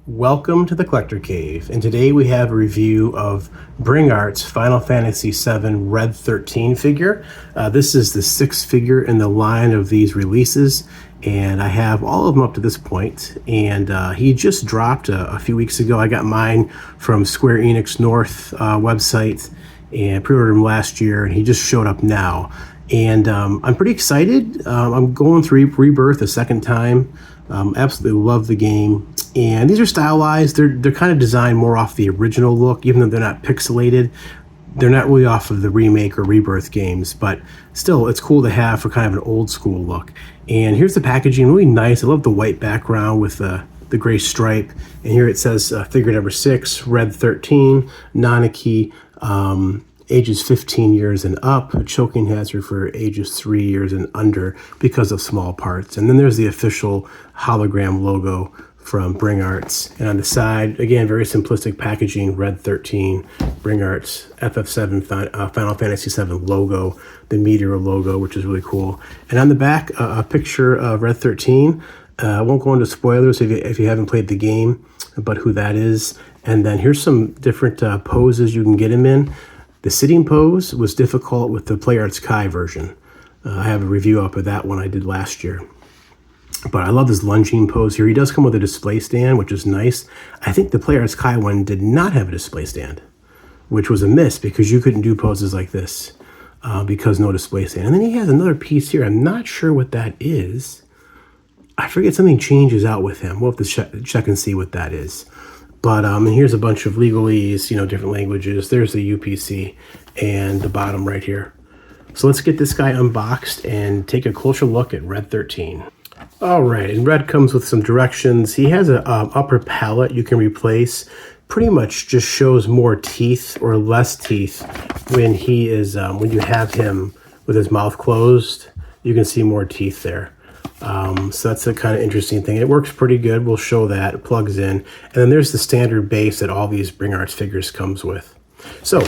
Welcome to the Collector Cave, and today we have a review of Bring Art's Final Fantasy VII Red 13 figure. This is the sixth figure in the line of these releases, and I have all of them up to this point. And he just dropped a few weeks ago. I got mine from Square Enix North website and pre-ordered him last year, and he just showed up now. And I'm pretty excited. I'm going through Rebirth a second time. Absolutely love the game. And these are stylized. They're kind of designed more off the original look, even though they're not pixelated. They're not really off of the remake or Rebirth games, but still, it's cool to have for kind of an old school look. And here's the packaging, really nice. I love the white background with the gray stripe. And here it says figure number 6, Red 13, Nanaki, ages 15 years and up, a choking hazard for ages 3 years and under because of small parts. And then there's the official hologram logo from Bring Arts. And on the side, again, very simplistic packaging, Red 13, Bring Arts, FF7, Final Fantasy VII logo, the Meteor logo, which is really cool. And on the back, a picture of Red 13. I won't go into spoilers if you haven't played the game, but who that is. And then here's some different poses you can get him in. The sitting pose was difficult with the XIII version. I have a review up of that one I did last year. But I love this lunging pose here. He does come with a display stand, which is nice. I think the XIII one did not have a display stand, which was a miss because you couldn't do poses like this because no display stand. And then he has another piece here. I'm not sure what that is. I forget, something changes out with him. We'll have to check and see what that is. But and here's a bunch of legalese, different languages. There's the UPC and the bottom right here. So let's get this guy unboxed and take a closer look at Red 13. All right, and Red comes with some directions. He has an upper palate you can replace. Pretty much just shows more teeth or less teeth when he is when you have him with his mouth closed. You can see more teeth there. So that's a kind of interesting thing. It works pretty good. We'll show that. It plugs in. And then there's the standard base that all these Bring Arts figures comes with. So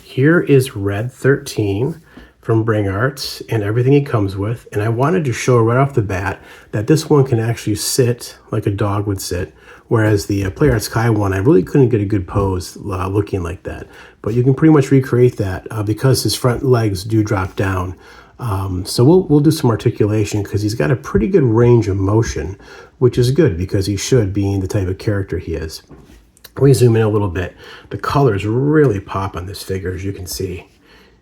here is Red 13 from Bring Arts and everything he comes with. And I wanted to show right off the bat that this one can actually sit like a dog would sit, whereas the XIII one, I really couldn't get a good pose looking like that. But you can pretty much recreate that because his front legs do drop down. So we'll do some articulation because he's got a pretty good range of motion, which is good because he should, being the type of character he is. Let me zoom in a little bit. The colors really pop on this figure, as you can see.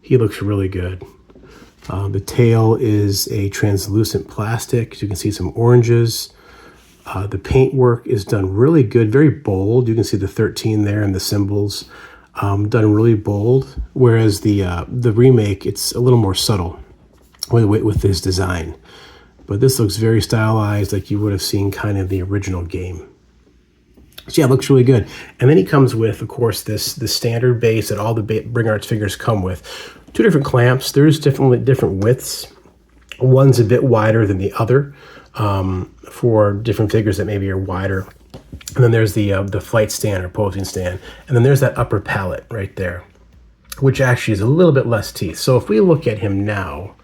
He looks really good. The tail is a translucent plastic. As you can see, some oranges. The paint work is done really good, very bold. You can see the 13 there and the symbols done really bold, whereas the remake, it's a little more subtle with his design. But this looks very stylized, like you would have seen kind of the original game. So yeah, it looks really good. And then he comes with, of course, the standard base that all the Bring Arts figures come with. 2 different clamps. There's definitely different widths. One's a bit wider than the other for different figures that maybe are wider. And then there's the flight stand or posing stand. And then there's that upper palate right there, which actually is a little bit less teeth. So if we look at him now,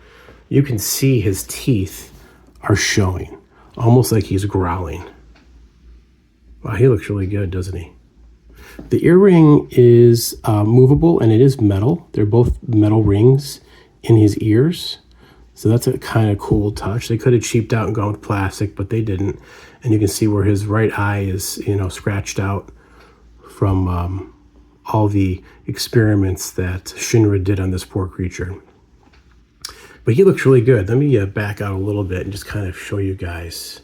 you can see his teeth are showing, almost like he's growling. Wow, he looks really good, doesn't he? The earring is movable, and it is metal. They're both metal rings in his ears. So that's a kind of cool touch. They could have cheaped out and gone with plastic, but they didn't. And you can see where his right eye is, scratched out from all the experiments that Shinra did on this poor creature. But he looks really good. Let me back out a little bit and just kind of show you guys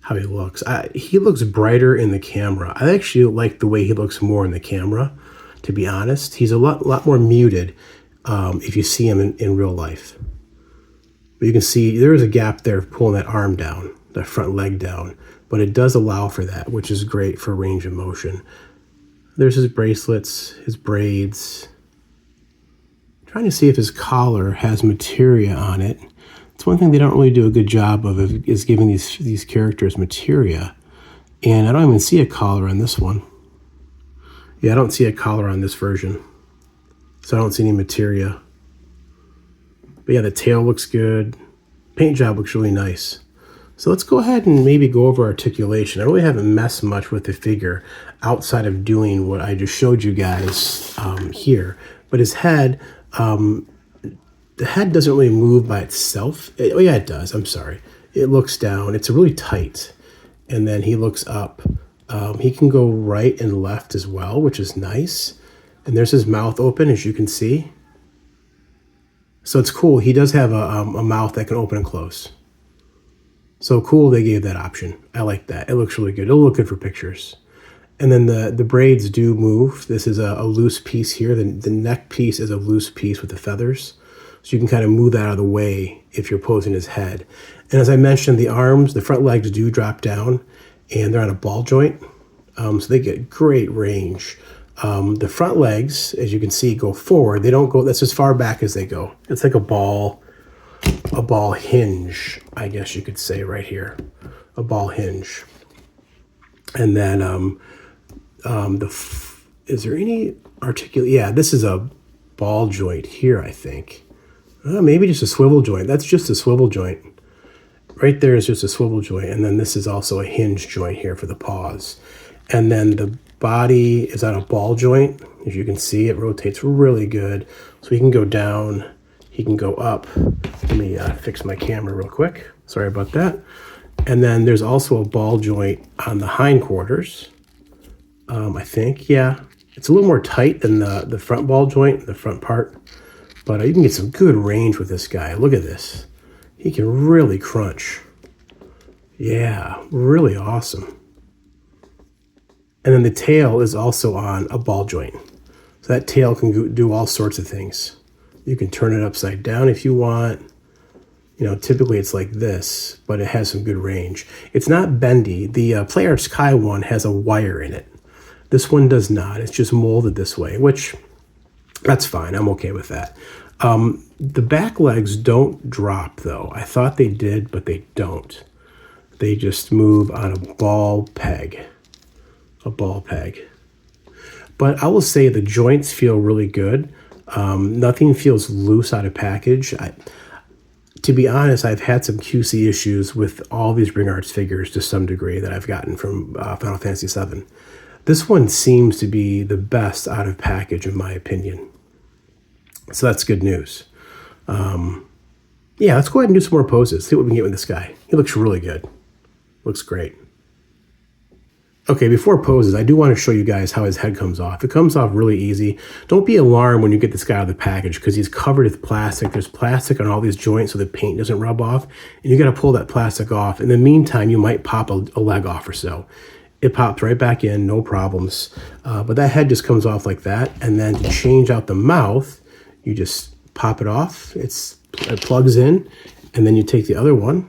how he looks. He looks brighter in the camera. I actually like the way he looks more in the camera, to be honest. He's a lot more muted if you see him in real life. But you can see there is a gap there pulling that arm down, that front leg down. But it does allow for that, which is great for range of motion. There's his bracelets, his braids. Trying to see if his collar has materia on it. It's one thing they don't really do a good job of is giving these characters materia. And I don't even see a collar on this one. Yeah, I don't see a collar on this version. So I don't see any materia. But yeah, the tail looks good. Paint job looks really nice. So let's go ahead and maybe go over articulation. I really haven't messed much with the figure outside of doing what I just showed you guys here. But his head, the head doesn't really move by itself. Oh yeah, it does. I'm sorry. It looks down. It's really tight. And then he looks up. He can go right and left as well, which is nice. And there's his mouth open, as you can see. So it's cool. He does have a mouth that can open and close. So cool they gave that option. I like that. It looks really good. It'll look good for pictures. And then the braids do move. This is a loose piece here. The neck piece is a loose piece with the feathers. So you can kind of move that out of the way if you're posing his head. And as I mentioned, the arms, the front legs do drop down and they're on a ball joint. So they get great range. The front legs, as you can see, go forward. They don't go, that's as far back as they go. It's like a ball hinge, I guess you could say right here. A ball hinge. And then, is there any articulate? Yeah, this is a ball joint here, I think. Maybe just a swivel joint. That's just a swivel joint. Right there is just a swivel joint. And then this is also a hinge joint here for the paws. And then the body is on a ball joint. As you can see, it rotates really good. So he can go down, he can go up. Let me fix my camera real quick. Sorry about that. And then there's also a ball joint on the hindquarters. I think, yeah. It's a little more tight than the front ball joint, the front part. But you can get some good range with this guy. Look at this. He can really crunch. Yeah, really awesome. And then the tail is also on a ball joint. So that tail can do all sorts of things. You can turn it upside down if you want. You know, typically it's like this, but it has some good range. It's not bendy. The PlayArts Kai one has a wire in it. This one does not. It's just molded this way, which that's fine. I'm okay with that. The back legs don't drop though. I thought they did, but they don't. They just move on a ball peg. A ball peg. But I will say the joints feel really good. Nothing feels loose out of package. To be honest, I've had some QC issues with all these Bring Arts figures to some degree that I've gotten from Final Fantasy VII. This one seems to be the best out of package, in my opinion. So that's good news. Yeah, let's go ahead and do some more poses. See what we can get with this guy. He looks really good. Looks great. Okay, before poses, I do want to show you guys how his head comes off. It comes off really easy. Don't be alarmed when you get this guy out of the package because he's covered with plastic. There's plastic on all these joints so the paint doesn't rub off. And you got to pull that plastic off. In the meantime, you might pop a leg off or so. It pops right back in, no problems. But that head just comes off like that. And then to change out the mouth, you just pop it off. It plugs in. And then you take the other one,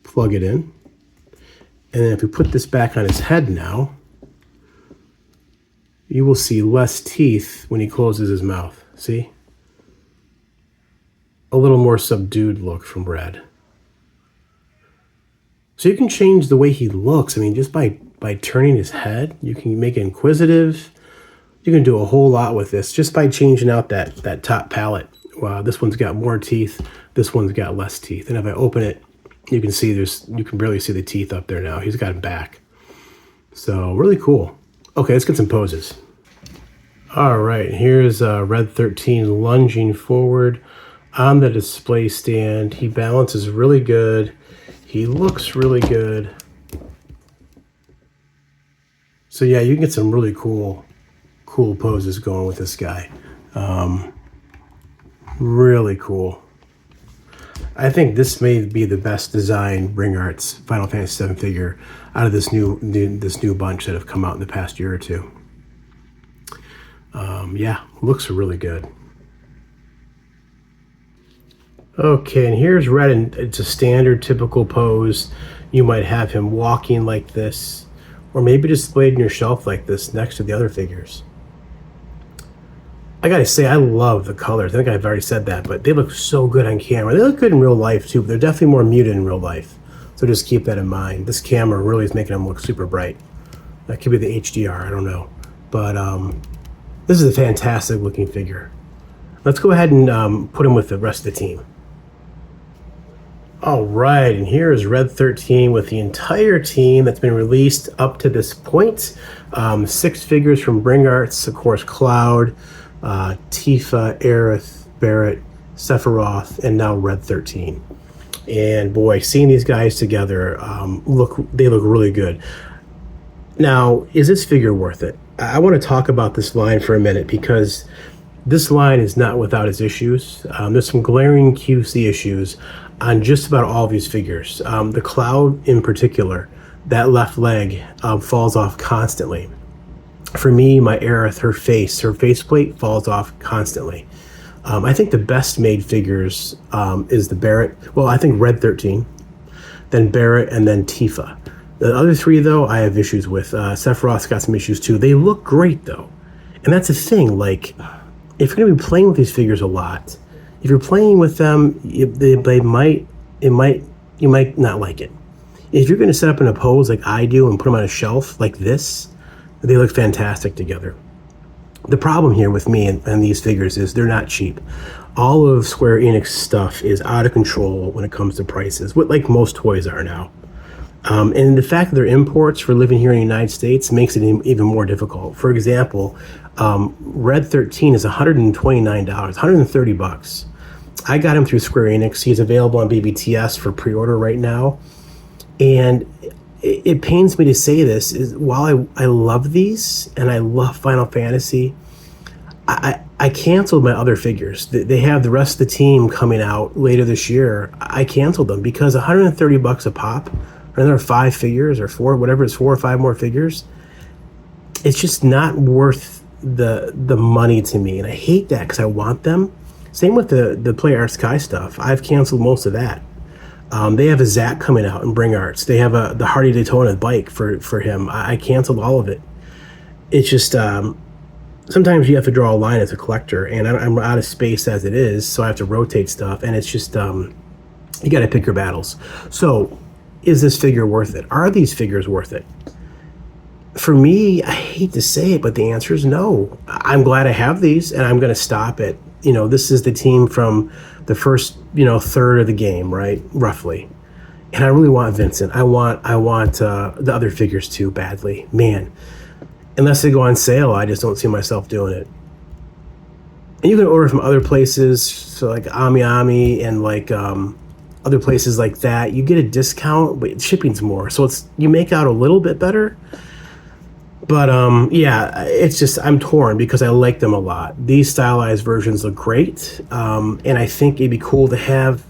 plug it in. And then if we put this back on his head now, you will see less teeth when he closes his mouth. See? A little more subdued look from Red. So you can change the way he looks. I mean, just by turning his head, you can make it inquisitive. You can do a whole lot with this just by changing out that top palate. Wow, this one's got more teeth. This one's got less teeth. And if I open it, you can see you can barely see the teeth up there now. He's got them back. So really cool. Okay, let's get some poses. All right, here's Red 13 lunging forward on the display stand. He balances really good. He looks really good. So yeah, you can get some really cool poses going with this guy. Really cool. I think this may be the best designed Bring Arts Final Fantasy VII figure out of this new bunch that have come out in the past year or two. Yeah, looks really good. Okay, and here's Red, and it's a standard typical pose. You might have him walking like this, or maybe displayed in your shelf like this next to the other figures. I gotta say, I love the colors. I think I've already said that, but they look so good on camera. They look good in real life too, but they're definitely more muted in real life. So just keep that in mind. This camera really is making them look super bright. That could be the HDR, I don't know. But this is a fantastic looking figure. Let's go ahead and put him with the rest of the team. All right, and here is Red 13 with the entire team that's been released up to this point. 6 figures from Bring Arts, of course, Cloud, Tifa, Aerith, Barrett, Sephiroth, and now Red 13. And boy, seeing these guys together, they look really good. Now, is this figure worth it? I want to talk about this line for a minute because this line is not without its issues. There's some glaring QC issues on just about all of these figures. The Cloud in particular, that left leg falls off constantly. For me, my Aerith, her faceplate falls off constantly. I think the best made figures is the Barrett. Well, I think Red 13, then Barrett, and then Tifa. The other 3, though, I have issues with. Sephiroth's got some issues, too. They look great, though. And that's the thing. Like, if you're going to be playing with these figures a lot, if you're playing with them, you might not like it. If you're going to set up in a pose like I do and put them on a shelf like this, they look fantastic together. The problem here with me and these figures is they're not cheap. All of Square Enix stuff is out of control when it comes to prices, like most toys are now. And the fact that they're imports for living here in the United States makes it even more difficult. For example, Red 13 is $129, $130. I got him through Square Enix. He's available on BBTS for pre-order right now. And it pains me to say this, is while I love these and I love Final Fantasy, I canceled my other figures. They have the rest of the team coming out later this year. I canceled them because $130 a pop, or another 5 figures or 4, whatever it's 4 or 5 more figures, it's just not worth the money to me. And I hate that because I want them. Same with the Play Art Sky stuff. I've canceled most of that. They have a Zack coming out in Bring Arts. They have the Hardy Daytona bike for him. I canceled all of it. It's just sometimes you have to draw a line as a collector, and I'm out of space as it is, so I have to rotate stuff, and it's just you got to pick your battles. So, is this figure worth it? Are these figures worth it? For me, I hate to say it, but the answer is no. I'm glad I have these, and I'm going to stop it. This is the team from the first, third of the game, right? Roughly. And I really want Vincent. I want the other figures too badly. Man, unless they go on sale, I just don't see myself doing it. And you can order from other places, so like Ami and like other places like that. You get a discount, but shipping's more. So you make out a little bit better. But yeah, it's just I'm torn because I like them a lot. These stylized versions look great, and I think it'd be cool to have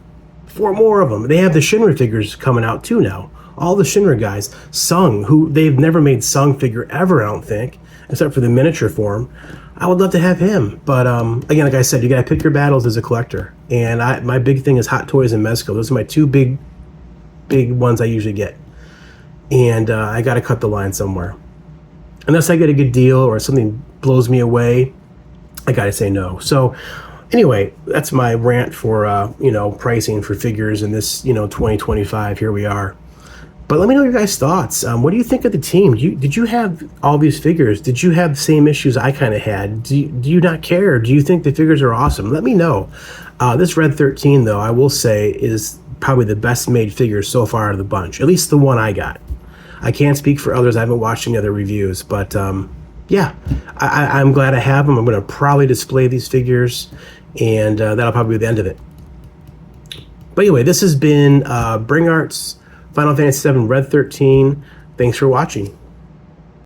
4 more of them. They have the Shinra figures coming out too now. All the Shinra guys, Sung, who they've never made Sung figure ever, I don't think, except for the miniature form. I would love to have him, but again, like I said, you gotta pick your battles as a collector. And my big thing is Hot Toys and Mezco. Those are my 2 big ones I usually get, and I gotta cut the line somewhere. Unless I get a good deal or something blows me away, I gotta say no. So anyway, that's my rant for pricing for figures in this 2025. Here we are. But let me know your guys' thoughts. What do you think of the team? Did you have all these figures? Did you have the same issues I kind of had? Do you not care? Do you think the figures are awesome? Let me know. This Red 13, though, I will say is probably the best made figure so far out of the bunch. At least the one I got. I can't speak for others. I haven't watched any other reviews, but yeah, I'm glad I have them. I'm going to probably display these figures, and that'll probably be the end of it. But anyway, this has been Bring Arts Final Fantasy VII Red 13. Thanks for watching.